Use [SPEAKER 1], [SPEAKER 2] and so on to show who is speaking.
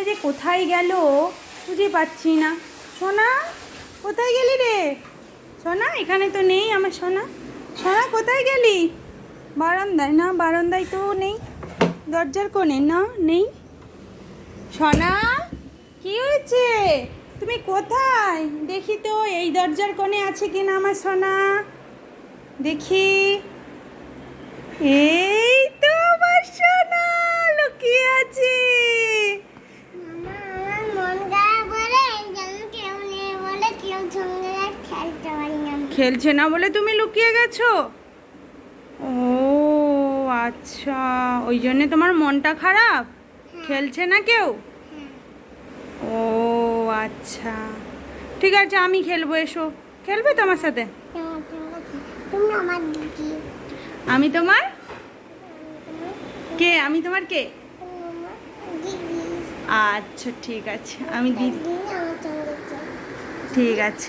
[SPEAKER 1] যে কোথায় গেল খুঁজে পাচ্ছি না। সোনা কোথায় গেলি রে? সোনা এখানে তো নেই আমার সোনা। সোনা কোথায় গেলি? বারান্দায় না, বারান্দায় তো নেই। দরজার কোণে না, নেই। সোনা কি হয়েছে? তুমি কোথায়? দেখি তো এই দরজার কোণে আছে কিনা আমার সোনা। দেখি। এই তো আমার সোনা লুকিয়ে আছে। খেলছে না বলে তুমি লুকিয়ে গেছো? ও আচ্ছা, ওই জন্যে তোমার মনটা খারাপ? খেলছে না কেউ? ও আচ্ছা, ঠিক আছে আমি খেলবো, এসো। খেলবে তো আমার সাথে? আমি তোমার কে? আমি তোমার কে? আচ্ছা ঠিক আছে, আমি দিদি। ঠিক আছে।